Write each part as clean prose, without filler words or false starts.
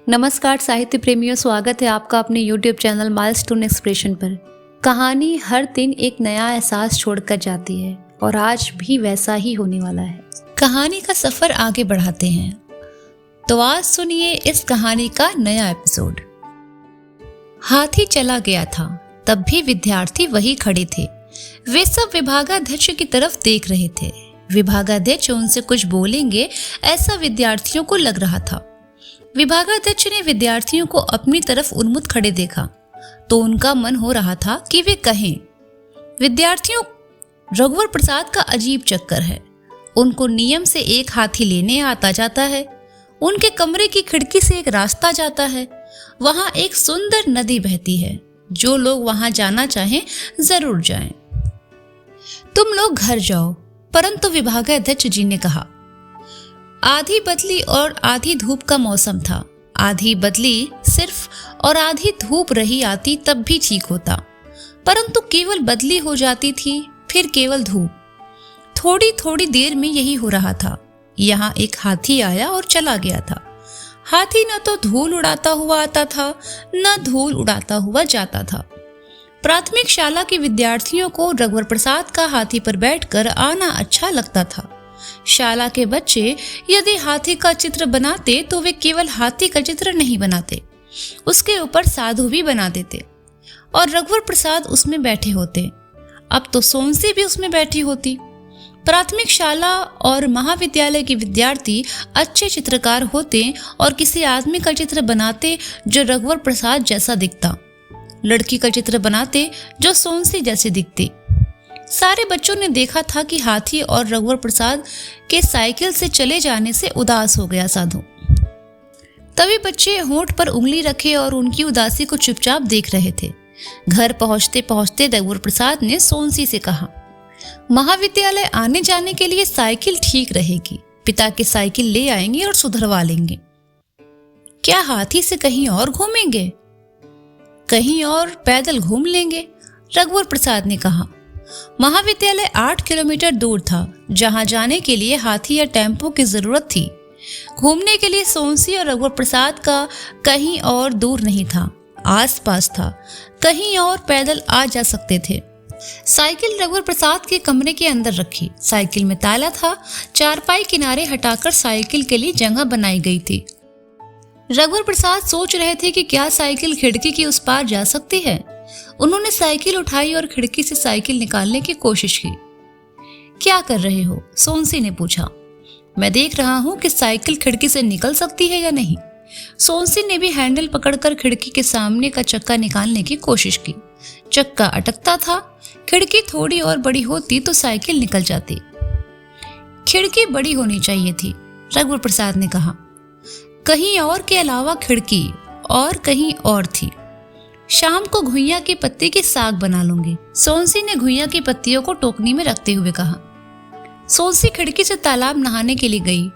नमस्कार साहित्य प्रेमियों, स्वागत है आपका अपने YouTube चैनल माइलस्टोन एक्सप्रेशन पर। कहानी हर दिन एक नया एहसास छोड़कर जाती है और आज भी वैसा ही होने वाला है। कहानी का सफर आगे बढ़ाते हैं, तो आज सुनिए इस कहानी का नया एपिसोड। हाथी चला गया था, तब भी विद्यार्थी वही खड़े थे। वे सब विभागाध्यक्ष की तरफ देख रहे थे। विभागाध्यक्ष उनसे कुछ बोलेंगे ऐसा विद्यार्थियों को लग रहा था। विभागाध्यक्ष ने विद्यार्थियों को अपनी तरफ उन्मुख खड़े देखा तो उनका मन हो रहा था कि वे कहें, विद्यार्थियों, रघुवर प्रसाद का अजीब चक्कर है। उनको नियम से एक हाथी लेने आता जाता है। उनके कमरे की खिड़की से एक रास्ता जाता है। वहां एक सुंदर नदी बहती है। जो लोग वहां जाना चाहें जरूर जाएं। तुम लोग घर जाओ। परंतु विभागाध्यक्ष जी ने कहा, आधी बदली और आधी धूप का मौसम था। आधी बदली सिर्फ और आधी धूप रही आती तब भी ठीक होता, परंतु केवल बदली हो जाती थी, फिर केवल धूप। थोड़ी थोड़ी देर में यही हो रहा था। यहाँ एक हाथी आया और चला गया था। हाथी न तो धूल उड़ाता हुआ आता था, न धूल उड़ाता हुआ जाता था। प्राथमिक शाला के विद्यार्थियों को रघुवर प्रसाद का हाथी पर बैठकर आना अच्छा लगता था। शाला के बच्चे यदि हाथी का चित्र बनाते तो वे केवल हाथी का चित्र नहीं बनाते, उसके ऊपर साधु भी बना देते और रघुवर प्रसाद उसमें बैठे होते। अब तो सोनसी भी उसमें बैठी होती। प्राथमिक शाला और महाविद्यालय के विद्यार्थी अच्छे चित्रकार होते और किसी आदमी का चित्र बनाते जो रघुवर प्रसाद जैसा दिखता, लड़की का चित्र बनाते जो सोनसी जैसी दिखती। सारे बच्चों ने देखा था कि हाथी और रघुवर प्रसाद के साइकिल से चले जाने से उदास हो गया साधु। तभी बच्चे होंठ पर उंगली रखे और उनकी उदासी को चुपचाप देख रहे थे। घर पहुंचते पहुंचते रघुवर प्रसाद ने सोनसी से कहा, महाविद्यालय आने जाने के लिए साइकिल ठीक रहेगी। पिता की साइकिल ले आएंगे और सुधरवा लेंगे। क्या हाथी से कहीं और घूमेंगे? कहीं और पैदल घूम लेंगे, रघुवर प्रसाद ने कहा। महाविद्यालय 8 किलोमीटर दूर था, जहां जाने के लिए हाथी या टेम्पो की जरूरत थी। घूमने के लिए सोनसी और रघुवर प्रसाद का कहीं और दूर नहीं था, आसपास था। कहीं और पैदल आ जा सकते थे। साइकिल रघुवर प्रसाद के कमरे के अंदर रखी। साइकिल में ताला था। चारपाई किनारे हटाकर साइकिल के लिए जगह बनाई गई थी। रघुवर प्रसाद सोच रहे थे कि क्या साइकिल खिड़की के उस पार जा सकती है। उन्होंने साइकिल उठाई और खिड़की से साइकिल निकालने की कोशिश की। क्या कर रहे हो? सोनसी ने पूछा। मैं देख रहा हूं कि साइकिल खिड़की से निकल सकती है या नहीं। सोनसी ने भी हैंडल पकड़कर खिड़की के सामने का चक्का निकालने की कोशिश की। चक्का अटकता था। खिड़की थोड़ी और बड़ी होती तो साइकिल निकल जाती। खिड़की बड़ी होनी चाहिए थी, रघुवर प्रसाद ने कहा। कहीं और के अलावा खिड़की और कहीं और थी। शाम को घुइयां के पत्ते की साग बना लूंगी, सोनसी ने घुइयां की पत्तियों को टोकनी में रखते हुए कहा। सोनसी खिड़की से तालाब नहाने के लिए गई।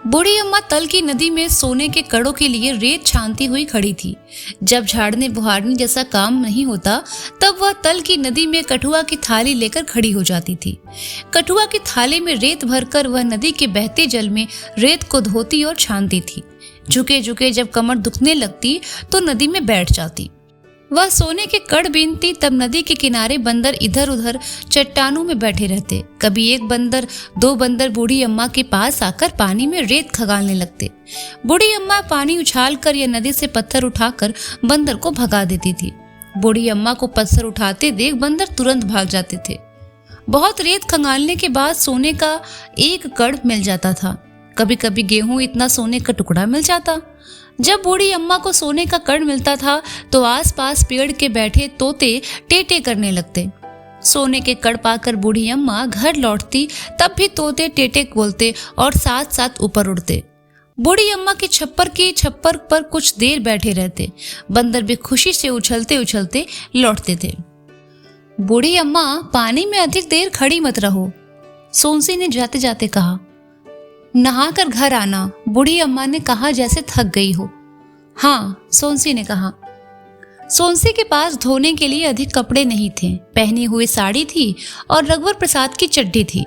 बूढ़ी अम्मा तल की नदी में सोने के कड़ों के लिए रेत छानती हुई खड़ी थी। जब झाड़ने बुहारने जैसा काम नहीं होता तब वह तल की नदी में कठुआ की थाली लेकर खड़ी हो जाती थी। कठुआ की थाली में रेत भरकर वह नदी के बहते जल में रेत को धोती और छानती थी। झुके झुके जब कमर दुखने लगती तो नदी में बैठ जाती। वह सोने के कड़ बीनती, तब नदी के किनारे बंदर इधर उधर चट्टानों में बैठे रहते। कभी एक बंदर, दो बंदर बूढ़ी अम्मा के पास आकर पानी में रेत खगालने लगते। बूढ़ी अम्मा पानी उछालकर या नदी से पत्थर उठाकर बंदर को भगा देती थी। बूढ़ी अम्मा को पत्थर उठाते देख बंदर तुरंत भाग जाते थे। बहुत रेत खंगालने के बाद सोने का एक कड़ मिल जाता था। कभी कभी गेहूं इतना सोने का टुकड़ा मिल जाता। जब बूढ़ी अम्मा को सोने का कड़ मिलता था तो आसपास पेड़ के बैठे तोते टेटे करने लगते। सोने के कड़ पाकर बूढ़ी अम्मा घर लौटती, तब भी तोते टेटे बोलते और साथ साथ ऊपर उड़ते। बूढ़ी अम्मा के छप्पर पर कुछ देर बैठे रहते। बंदर भी खुशी से उछलते उछलते लौटते थे। बूढ़ी अम्मा, पानी में अधिक देर खड़ी मत रहो, सोनसी ने जाते जाते कहा। नहाकर घर आना, बूढ़ी अम्मा ने कहा जैसे थक गई हो। हाँ, सोनसी ने कहा। सोनसी के पास धोने के लिए अधिक कपड़े नहीं थे। पहनी हुई साड़ी थी और रघुवर प्रसाद की चड्डी थी।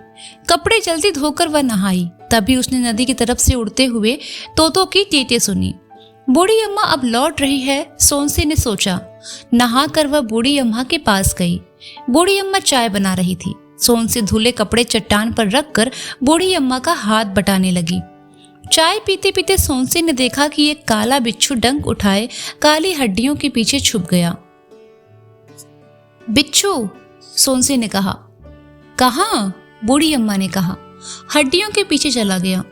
कपड़े जल्दी धोकर वह नहाई। तभी उसने नदी की तरफ से उड़ते हुए तोतों की टीटें सुनी। बूढ़ी अम्मा अब लौट रही है, सोनसी ने सोचा। नहाकर वह बूढ़ी अम्मा के पास गई। बूढ़ी अम्मा चाय बना रही थी। सोनसी धुले कपड़े चट्टान पर रखकर बूढ़ी अम्मा का हाथ बटाने लगी। चाय पीते पीते सोनसी ने देखा कि एक काला बिच्छू डंक उठाए काली हड्डियों के पीछे छुप गया। बिच्छू, सोनसी ने कहा। कहाँ? बूढ़ी अम्मा ने कहा। हड्डियों के पीछे चला गया।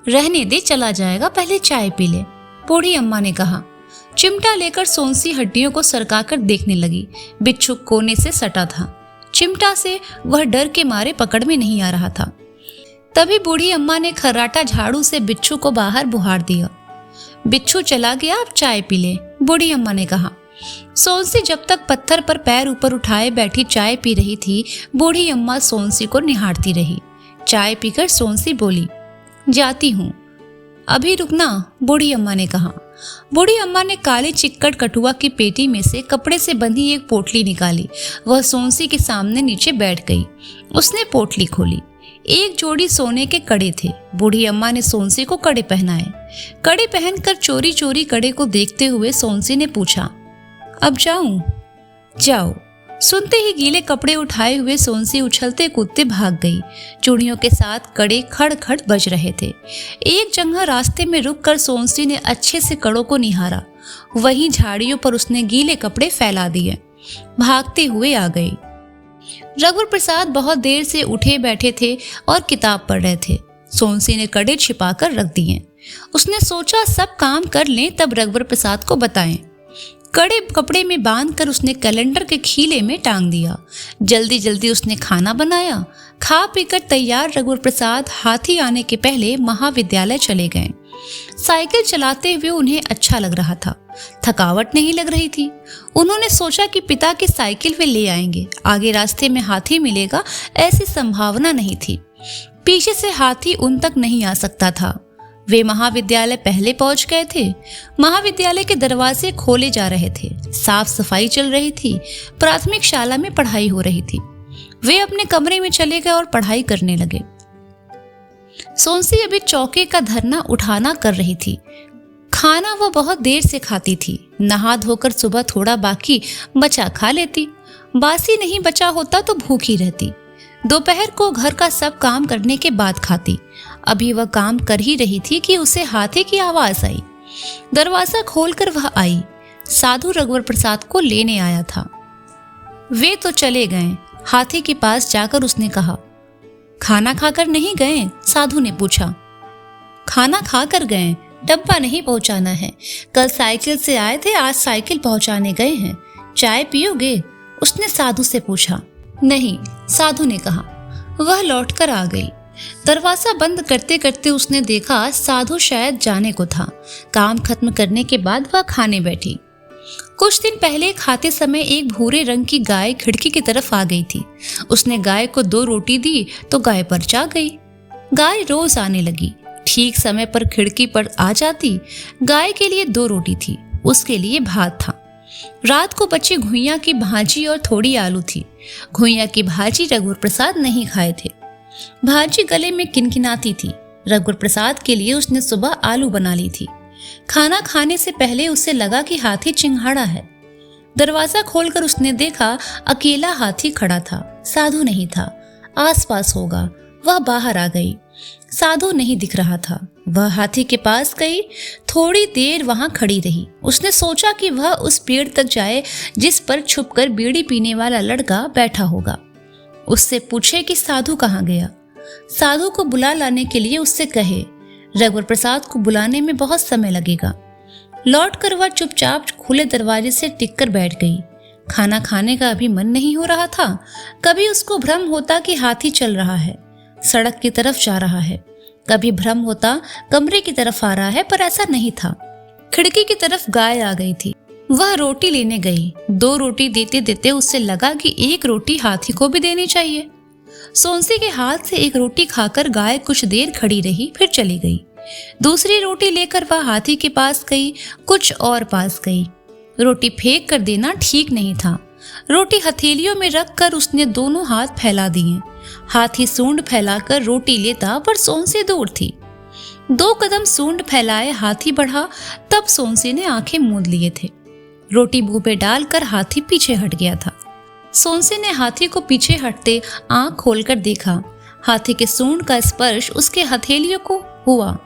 रहने दे, चला जाएगा, पहले चाय पी ले, बूढ़ी अम्मा ने कहा। चिमटा लेकर सोनसी हड्डियों को सरकाकर देखने लगी। बिच्छू कोने से सटा था। चिमटा से वह डर के मारे पकड़ में नहीं आ रहा था। तभी बूढ़ी अम्मा ने खर्राटा झाड़ू से बिच्छू को बाहर बुहार दिया। बिच्छू चला गया, अब चाय पी ले, बूढ़ी अम्मा ने कहा। सोनसी जब तक पत्थर पर पैर ऊपर उठाए बैठी चाय पी रही थी, बूढ़ी अम्मा सोनसी को निहारती रही। चाय पीकर सोनसी बोली, जाती हूँ, अभी रुकना, बूढ़ी अम्मा ने कहा। बूढ़ी अम्मा ने काले चिक्कड़ कठुआ की पेटी में से कपड़े से बंधी एक पोटली निकाली। वह सोनसी के सामने नीचे बैठ गई। उसने पोटली खोली। एक जोड़ी सोने के कड़े थे। बूढ़ी अम्मा ने सोनसी को कड़े पहनाए। कड़े पहनकर चोरी चोरी कड़े को देखते हुए सोनसी ने पूछा, अब जाऊं? जाओ। सुनते ही गीले कपड़े उठाए हुए सोनसी उछलते कूदते भाग गई। चूड़ियों के साथ कड़े खड़ खड़ बज रहे थे। एक जगह रास्ते में रुककर सोनसी ने अच्छे से कड़ों को निहारा। वहीं झाड़ियों पर उसने गीले कपड़े फैला दिए। भागते हुए आ गई। रघुवर प्रसाद बहुत देर से उठे बैठे थे और किताब पढ़ रहे थे। सोनसी ने कड़े छिपाकर रख दिए। उसने सोचा सब काम कर लें तब रघुवर प्रसाद को बताएं। कड़े कपड़े में बांधकर उसने कैलेंडर के खीले में टांग दिया। जल्दी जल्दी उसने खाना बनाया। खा पीकर तैयार रघुवर प्रसाद हाथी आने के पहले महाविद्यालय चले गए। साइकिल चलाते हुए उन्हें अच्छा लग रहा था। थकावट नहीं लग रही थी। उन्होंने सोचा कि पिता की साइकिल वे ले आएंगे। आगे रास्ते में हाथी मिलेगा ऐसी संभावना नहीं थी। पीछे से हाथी उन तक नहीं आ सकता था। वे महाविद्यालय पहले पहुंच गए थे। महाविद्यालय के दरवाजे खोले जा रहे थे। साफ सफाई चल रही थी। प्राथमिक शाला में पढ़ाई हो रही थी। वे अपने कमरे में चले गए और पढ़ाई करने लगे। सोनसी अभी चौके का धरना उठाना कर रही थी। खाना वह बहुत देर से खाती थी। नहा धोकर सुबह थोड़ा बाकी बचा खा लेती। बासी नहीं बचा होता तो भूखी रहती। दोपहर को घर का सब काम करने के बाद खाती। अभी वह काम कर ही रही थी कि उसे हाथी की आवाज आई। दरवाजा खोलकर वह आई। साधु रघुवर प्रसाद को लेने आया था। वे तो चले गए। हाथी के पास जाकर उसने कहा, खाना खाकर नहीं गए? साधु ने पूछा। खाना खाकर गए, डब्बा नहीं पहुंचाना है। कल साइकिल से आए थे, आज साइकिल पहुंचाने गए हैं। चाय पियोगे? उसने साधु से पूछा। नहीं, साधु ने कहा। वह लौटकर आ गई। दरवाजा बंद करते करते उसने देखा साधु शायद जाने को था। काम खत्म करने के बाद वह खाने बैठी। कुछ दिन पहले खाते समय एक भूरे रंग की गाय खिड़की की तरफ आ गई थी। उसने गाय को 2 रोटी दी तो गाय परचा गई। गाय रोज आने लगी। ठीक समय पर खिड़की पर आ जाती। गाय के लिए 2 रोटी थी, उसके लिए भात था। रात को बची घुइयां की भाजी और थोड़ी आलू थी। घुइयां की भाजी रघुवर प्रसाद नहीं खाए थे। भाजी गले में किनकिनाती थी। रघुवर प्रसाद के लिए उसने सुबह आलू बना ली थी। खाना खाने से पहले उसे लगा कि हाथी चिंघाड़ा है। दरवाजा खोलकर उसने देखा अकेला हाथी खड़ा था। साधु नहीं था। आसपास होगा। वह बाहर आ गई। साधु नहीं दिख रहा था। वह हाथी के पास गई। थोड़ी देर वहां खड़ी रही। उसने सोचा कि वह उस पेड़ तक जाए जिस पर छुपकर बीड़ी पीने वाला लड़का बैठा होगा। उससे पूछे कि साधु कहाँ गया। साधु को बुला लाने के लिए उससे कहे। रघुवर प्रसाद को बुलाने में बहुत समय लगेगा। लौटकर वह चुपचाप खुले दरवाजे से टिककर बैठ गई। खाना खाने का अभी मन नहीं हो रहा था। कभी उसको भ्रम होता कि हाथी चल रहा है, सड़क की तरफ जा रहा है। कभी भ्रम होता कमरे की तरफ आ रहा है, पर ऐसा नहीं था। खिड़की की तरफ गाय आ गई थी। वह रोटी लेने गई। 2 रोटी देते देते उससे लगा कि 1 रोटी हाथी को भी देनी चाहिए। सोनसी के हाथ से 1 रोटी खाकर गाय कुछ देर खड़ी रही, फिर चली गई। दूसरी रोटी लेकर वह हाथी के पास गई, कुछ और पास गई। रोटी फेंक कर देना ठीक नहीं था। रोटी हथेलियों में रखकर उसने दोनों हाथ फैला दिए। हाथी सूंड फैलाकर रोटी लेता, पर सोनसी दूर थी। 2 कदम सूंड फैलाए हाथी बढ़ा, तब सोनसी ने आंखें मूंद लिए थे। रोटी मुंह पे डालकर हाथी पीछे हट गया था। सोनसी ने हाथी को पीछे हटते आंख खोलकर देखा। हाथी के सूंड का स्पर्श उसके हथेलियों को हुआ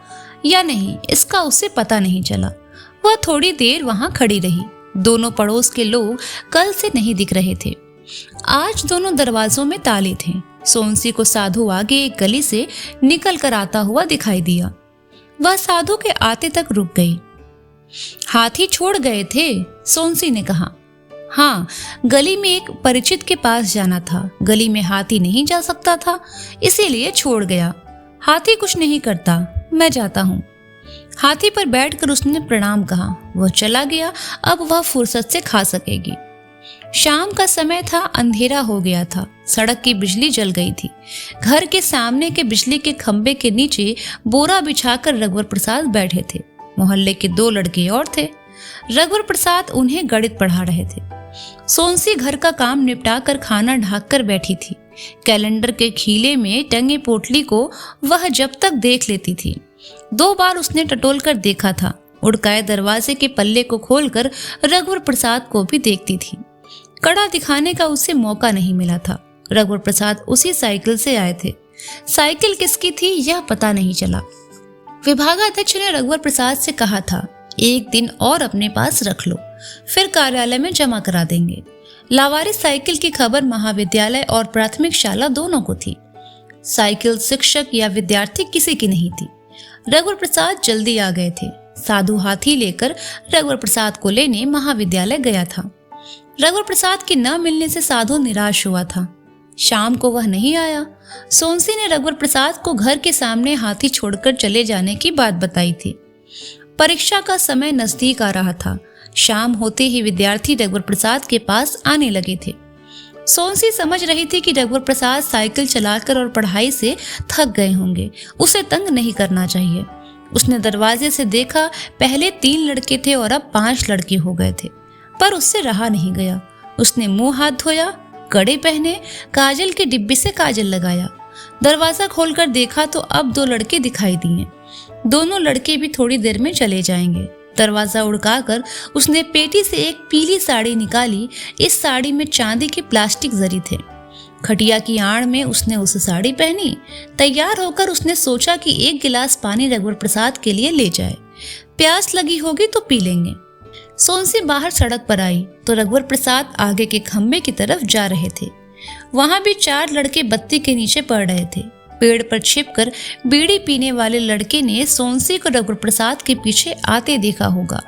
या नहीं, इसका उसे पता नहीं चला। वह थोड़ी देर वहां खड़ी रही। दोनों पड़ोस के लोग कल से नहीं दिख रहे थे। आज दोनों दरवाजों में ताले थे। सोनसी को साधु आगे एक गली से निकल कर आता हुआ दिखाई दिया। वह साधु के आते तक रुक गई। हाथी छोड़ गए थे? सोनसी ने कहा। हाँ, गली में एक परिचित के पास जाना था। गली में हाथी नहीं जा सकता था, इसीलिए छोड़ गया। हाथी कुछ नहीं करता, मैं जाता हूँ। हाथी पर बैठकर उसने प्रणाम कहा। वह चला गया। अब वह फुर्सत से खा सकेगी। शाम का समय था, अंधेरा हो गया था। सड़क की बिजली जल गई थी। घर के सामने के बिजली के खंभे के नीचे बोरा बिछाकर रघुवर प्रसाद बैठे थे। मोहल्ले के 2 लड़के और थे। रघुवर प्रसाद उन्हें गणित पढ़ा रहे थे। सोनसी घर का काम निपटा कर खाना ढक कर बैठी थी। कैलेंडर के खीले में टंगे पोटली को वह जब तक देख लेती थी। 2 बार उसने टटोल कर देखा था। उड़काए दरवाजे के पल्ले को खोलकर रघुवर प्रसाद को भी देखती थी। कड़ा दिखाने का उसे मौका नहीं मिला था। रघुवर प्रसाद उसी साइकिल से आए थे। साइकिल किसकी थी यह पता नहीं चला। विभागाध्यक्ष ने रघुवर प्रसाद से कहा था, 1 दिन और अपने पास रख लो, फिर कार्यालय में जमा करा देंगे। लावारिस साइकिल की खबर महाविद्यालय और प्राथमिक शाला दोनों को थी। साइकिल शिक्षक या विद्यार्थी किसी की नहीं थी। रघुवर प्रसाद जल्दी आ गए थे। साधु हाथी लेकर रघुवर प्रसाद को लेने महाविद्यालय गया था। रघुवर प्रसाद के न मिलने से साधु निराश हुआ था। शाम को वह नहीं आया। सोनसी ने रघुवर प्रसाद को घर के सामने हाथी छोड़कर चले जाने की बात बताई थी। परीक्षा का समय नजदीक आ रहा था। शाम होते ही विद्यार्थी रघुवर प्रसाद के पास आने लगे थे। सोनसी समझ रही थी कि रघुवर प्रसाद साइकिल चलाकर और पढ़ाई से थक गए होंगे, उसे तंग नहीं करना चाहिए। उसने दरवाजे से देखा, पहले 3 लड़के थे और अब 5 लड़के हो गए थे, पर उससे रहा नहीं गया। उसने मुंह हाथ धोया, कड़े पहने, काजल के डिब्बे से काजल लगाया। दरवाजा खोलकर देखा तो अब 2 लड़के दिखाई दिए। दोनों लड़के भी थोड़ी देर में चले जाएंगे। दरवाजा उड़काकर उसने पेटी से एक पीली साड़ी निकाली। इस साड़ी में चांदी के प्लास्टिक जरी थे। खटिया की आड़ में उसने उस साड़ी पहनी। तैयार होकर उसने सोचा कि 1 गिलास पानी रघुवर प्रसाद के लिए ले जाए, प्यास लगी होगी तो पी लेंगे। सोनसी बाहर सड़क पर आई तो रघुवर प्रसाद आगे के खंबे की तरफ जा रहे थे। वहां भी 4 लड़के बत्ती के नीचे पड़ रहे थे। पेड़ पर छिपकर बीड़ी पीने वाले लड़के ने सोनसी को रघुवर प्रसाद के पीछे आते देखा होगा।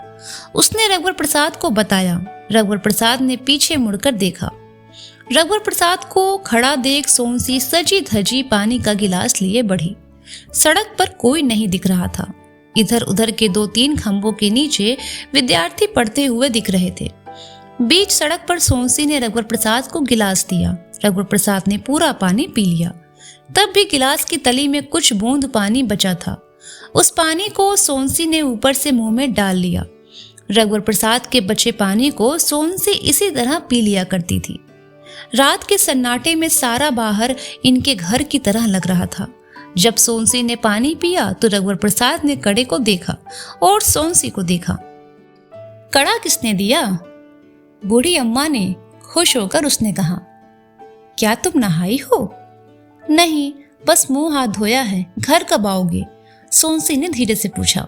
उसने रघुवर प्रसाद को बताया। रघुवर प्रसाद ने पीछे मुड़कर देखा। रघुवर प्रसाद को खड़ा देख सोनसी सजी धजी पानी का गिलास लिए बढ़ी। सड़क पर कोई नहीं दिख रहा था। इधर उधर के 2-3 खंभों के नीचे विद्यार्थी पढ़ते हुए दिख रहे थे। बीच सड़क पर सोनसी ने रघुवर प्रसाद को गिलास दिया। रघुवर प्रसाद ने पूरा पानी पी लिया। तब भी गिलास की तली में कुछ बूंद पानी बचा था। उस पानी को सोनसी ने ऊपर से मुंह में डाल लिया। रघुवर प्रसाद के बचे पानी को सोनसी इसी तरह पी लिया करती थी। रात के सन्नाटे में सारा बाहर इनके घर की तरह लग रहा था। जब सोनसी ने पानी पिया तो रघुवर प्रसाद ने कड़े को देखा और सोनसी को देखा। कड़ा किसने दिया? बूढ़ी अम्मा ने। खुश होकर उसने कहा, क्या तुम नहाई हो? नहीं, बस मुंह हाथ धोया है। घर कब आओगे? सोनसी ने धीरे से पूछा।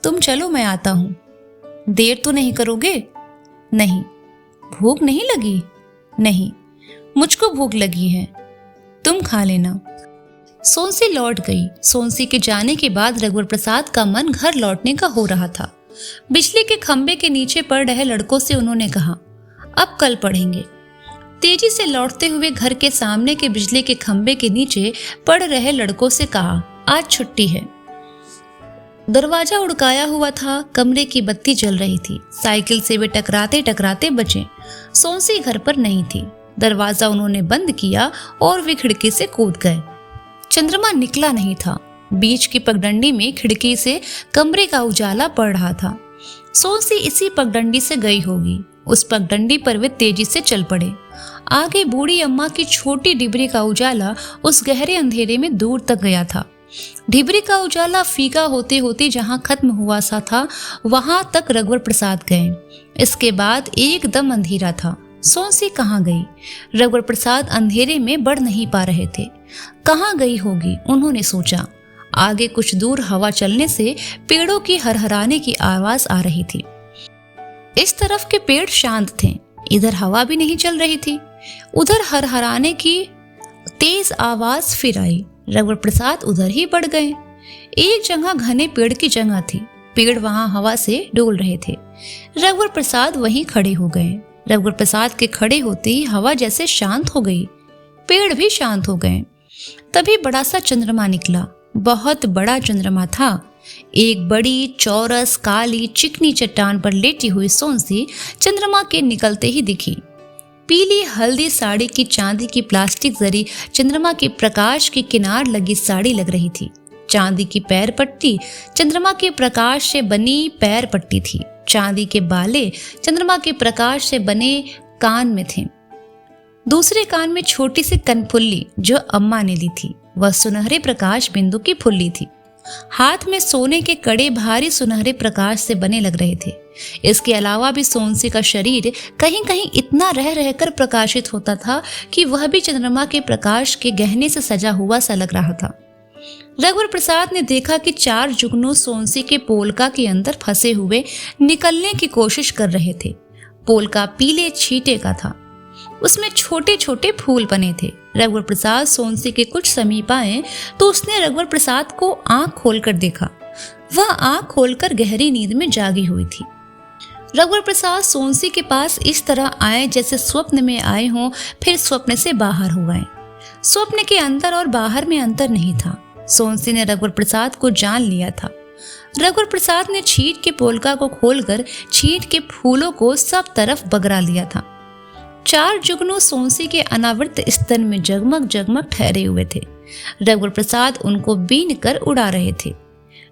तुम चलो, मैं आता हूं। देर तो नहीं करोगे? नहीं। भूख नहीं लगी? नहीं, मुझको भूख लगी है, तुम खा लेना। सोनसी लौट गई। सोनसी के जाने के बाद रघुवर प्रसाद का मन घर लौटने का हो रहा था। बिजली के खंबे के नीचे पढ़ रहे लड़कों से उन्होंने कहा, अब कल पढ़ेंगे। तेजी से लौटते हुए घर के सामने के बिजली के खंबे के नीचे पढ़ रहे लड़कों से कहा, आज छुट्टी है। दरवाजा उड़काया हुआ था। कमरे की बत्ती जल रही थी। साइकिल से वे टकराते टकराते बचे। सोनसी घर पर नहीं थी। दरवाजा उन्होंने बंद किया और वे खिड़की से कूद गए। चंद्रमा निकला नहीं था। बीच की पगडंडी में खिड़की से कमरे का उजाला पड़ रहा था। सोनसी इसी पगडंडी से गई होगी। उस पगडंडी पर वे तेजी से चल पड़े। आगे बूढ़ी अम्मा की छोटी डिबरी का उजाला उस गहरे अंधेरे में दूर तक गया था। ढिबरी का उजाला फीका होते होते जहां खत्म हुआ सा था वहां तक रघुवर प्रसाद गए। इसके बाद एकदम अंधेरा था। सोनसी कहाँ गई? रघुवर प्रसाद अंधेरे में बढ़ नहीं पा रहे थे। कहाँ गई होगी, उन्होंने सोचा। आगे कुछ दूर हवा चलने से पेड़ों की हरहराने की आवाज आ रही थी। इस तरफ के पेड़ शांत थे, इधर हवा भी नहीं चल रही थी। उधर हरहराने की तेज आवाज फिर आई। रघुवर प्रसाद उधर ही बढ़ गए। एक जगह घने पेड़ की जगह थी। पेड़ वहां हवा से डोल रहे थे। रघुवर प्रसाद वहीं खड़े हो गए। रघुवर प्रसाद के खड़े होते ही हवा जैसे शांत हो गई, पेड़ भी शांत हो गए। तभी बड़ा सा चंद्रमा निकला। बहुत बड़ा चंद्रमा था। एक बड़ी चौरस काली चिकनी चट्टान पर लेटी हुई सोनसी चंद्रमा के निकलते ही दिखी। पीली हल्दी साड़ी की चांदी की प्लास्टिक जरी चंद्रमा के प्रकाश की किनार लगी साड़ी लग रही थी। चांदी की पैर पट्टी चंद्रमा के प्रकाश से बनी पैर पट्टी थी। चांदी के बाले चंद्रमा के प्रकाश से बने कान में थे। दूसरे कान में छोटी सी कनफुल्ली जो अम्मा ने ली थी, वह सुनहरे प्रकाश बिंदु की फुल्ली थी। हाथ में सोने के कड़े भारी सुनहरे प्रकाश से बने लग रहे थे। इसके अलावा भी सोनसी का शरीर कहीं कहीं इतना रह रहकर प्रकाशित होता था कि वह भी चंद्रमा के प्रकाश के गहने से सजा हुआ सा लग रहा था। रघुवर प्रसाद ने देखा कि 4 जुगनू सोनसी के पोलका के अंदर फंसे हुए निकलने की कोशिश कर रहे थे। पोलका पीले छींटे का था, उसमें छोटे छोटे फूल बने थे। रघुवर प्रसाद सोनसी के कुछ समीप आए तो उसने रघुवर प्रसाद को आंख खोलकर देखा। वह आंख खोलकर गहरी नींद में जागी हुई थी। रघुवर प्रसाद सोनसी के पास इस तरह आए जैसे स्वप्न में आए हों, फिर स्वप्न से बाहर हो गए। स्वप्न के अंदर और बाहर में अंतर नहीं था। सोनसी ने रघुवर प्रसाद को जान लिया था। रघुवर प्रसाद ने छींट के पोलका को खोलकर छींट के फूलों को सब तरफ बगरा लिया था। 4 जुगनू सोनसी के अनावृत स्तन में जगमग जगमग ठहरे हुए थे। रघुवर प्रसाद उनको बीन कर उड़ा रहे थे।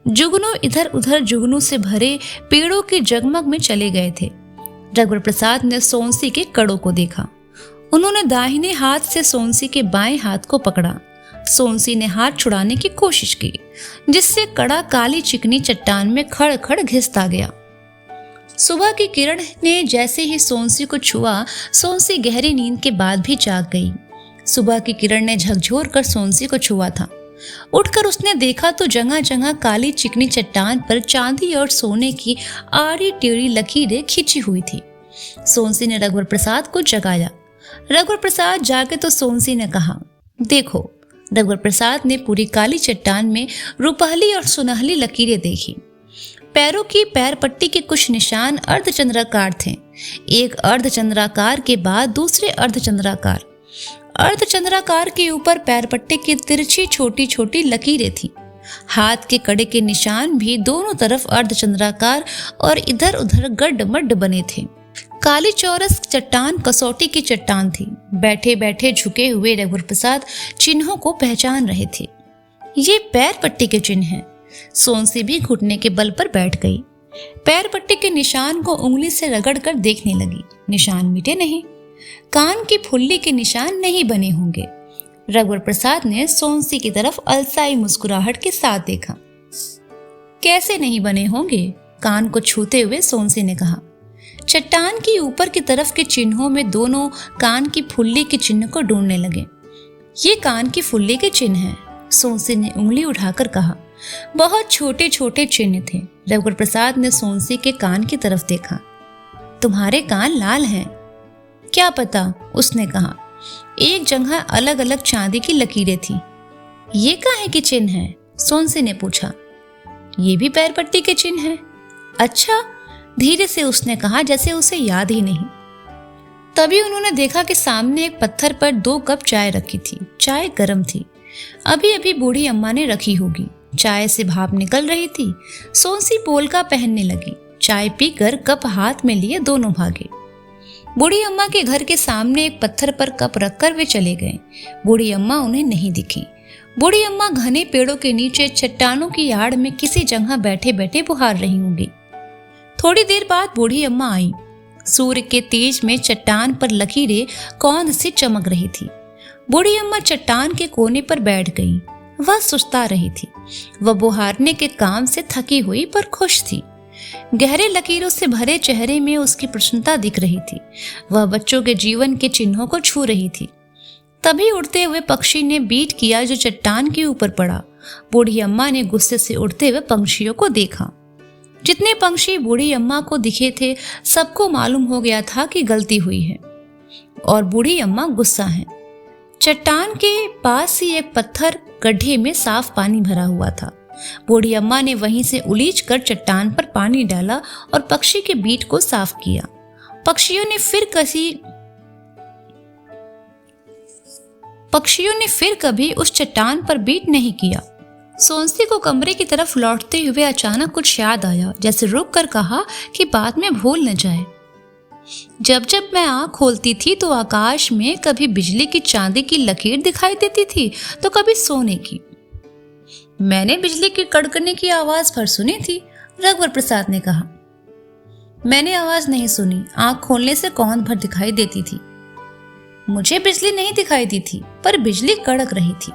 जुगनू इधर उधर जुगनू से भरे पेड़ों के जगमग में चले गए थे। रघुवर प्रसाद ने सोनसी के कड़ों को देखा। उन्होंने दाहिने हाथ से सोनसी के बाएं हाथ को पकड़ा। सोनसी ने हाथ छुड़ाने की कोशिश की, जिससे कड़ा काली चिकनी चट्टान में खड़ खड़ घिसता गया। सुबह की किरण ने जैसे ही सोनसी को छुआ, सोनसी गहरी नींद के बाद भी जाग गई। सुबह की किरण ने झकझोर कर सोनसी को छुआ था। उठकर उसने देखा तो जगह जगह काली चिकनी चट्टान पर चांदी और सोने की आड़ी टेढ़ी लकीरें खिंची हुई थी। सोनसी ने रघुवर प्रसाद को जगाया। रघुवर प्रसाद जागे तो सोनसी ने कहा, देखो। रघुवर प्रसाद ने पूरी काली चट्टान में रुपहली और सुनहली लकीरें देखी। पैरों की पैर पट्टी के कुछ निशान अर्धचंद्राकार थे। एक अर्धचंद्राकार के बाद दूसरे अर्धचंद्राकार। अर्धचंद्राकार के ऊपर पैर पट्टी की तिरछी छोटी छोटी लकीरें थीं। हाथ के कड़े के निशान भी दोनों तरफ अर्धचंद्राकार और इधर उधर गड्ढ बने थे। काली चौरस चट्टान कसौटी की चट्टान थी। बैठे बैठे झुके हुए रघुवर प्रसाद चिन्हों को पहचान रहे थे। ये पैर पट्टी के चिन्ह हैं। सोनसी भी घुटने के बल पर बैठ गई। पैर पट्टी के निशान को उंगली से रगड़कर देखने लगी। निशान मिटे नहीं। कान की फुल्ली के निशान नहीं बने होंगे। रघुवर प्रसाद ने सोनसी की तरफ अलसाई मुस्कुराहट के साथ देखा। कैसे नहीं बने होंगे? कान को छूते हुए सोनसी ने कहा। चट्टान की ऊपर की तरफ के चिन्हों में दोनों कान की फुल्ली के चिन्ह को ढूंढने लगे। ये कान की फुल्ली के चिन्ह हैं, सोनसी ने उंगली उठाकर कहा। बहुत छोटे छोटे चिन्ह थे। रघुवर प्रसाद ने सोनसी के कान की तरफ देखा। तुम्हारे कान लाल हैं। क्या पता, उसने कहा। एक जगह अलग अलग चांदी की लकीरें थी। ये काहे के चिन्ह हैं? सोनसी ने पूछा। ये भी पैर पट्टी के चिन्ह हैं। अच्छा, धीरे से उसने कहा जैसे उसे याद ही नहीं। तभी उन्होंने देखा कि सामने एक पत्थर पर 2 कप चाय रखी थी। चाय गर्म थी। अभी अभी बूढ़ी अम्मा ने रखी होगी। चाय से भाप निकल रही थी। सोनसी पोलका पहनने लगी। चाय पीकर कप हाथ में लिए दोनों भागे। बूढ़ी अम्मा के घर के सामने एक पत्थर पर कप रखकर वे चले गए। बूढ़ी अम्मा उन्हें नहीं दिखी। बूढ़ी अम्मा घने पेड़ों के नीचे चट्टानों की आड़ में किसी जगह बैठे बैठे बुहार रही होंगी। थोड़ी देर बाद बूढ़ी अम्मा आई। सूर्य के तेज में चट्टान पर लकीरें कौंध से चमक रही थी। बूढ़ी अम्मा चट्टान के कोने पर बैठ गई। वह सुस्ता रही थी। वह बुहारने के काम से थकी हुई पर खुश थी। गहरे लकीरों से भरे चेहरे में उसकी प्रसन्नता दिख रही थी। वह बच्चों के जीवन के चिन्हों को छू रही थी। तभी उड़ते हुए पक्षी ने बीट किया जो चट्टान के ऊपर पड़ा। बूढ़ी अम्मा ने गुस्से से उड़ते हुए पंछियों को देखा। जितने पंछी बूढ़ी अम्मा को दिखे थे, सबको मालूम हो गया था कि गलती हुई है और बूढ़ी अम्मा गुस्सा है। चट्टान के पास ही एक पत्थर गड्ढे में साफ पानी भरा हुआ था। बूढ़ी अम्मा ने वहीं से उलीच कर चट्टान पर पानी डाला और पक्षी के बीट को साफ किया। पक्षियों ने फिर कभी उस चट्टान पर बीट नहीं किया। सोंसी को कमरे की तरफ लौटते हुए अचानक कुछ याद आया, जैसे रुक कर कहा कि बाद में भूल न जाए। जब जब मैं आँख खोलती थी तो आकाश में कभी बिजली की चांदी की लकीर दिखाई देती थी तो कभी सोने की। मैंने बिजली की कड़कने की आवाज भर सुनी थी, रघुवर प्रसाद ने कहा। मैंने आवाज नहीं सुनी। आँख खोलने से कौन भर दिखाई देती थी। मुझे बिजली नहीं दिखाई दी थी, पर बिजली कड़क रही थी।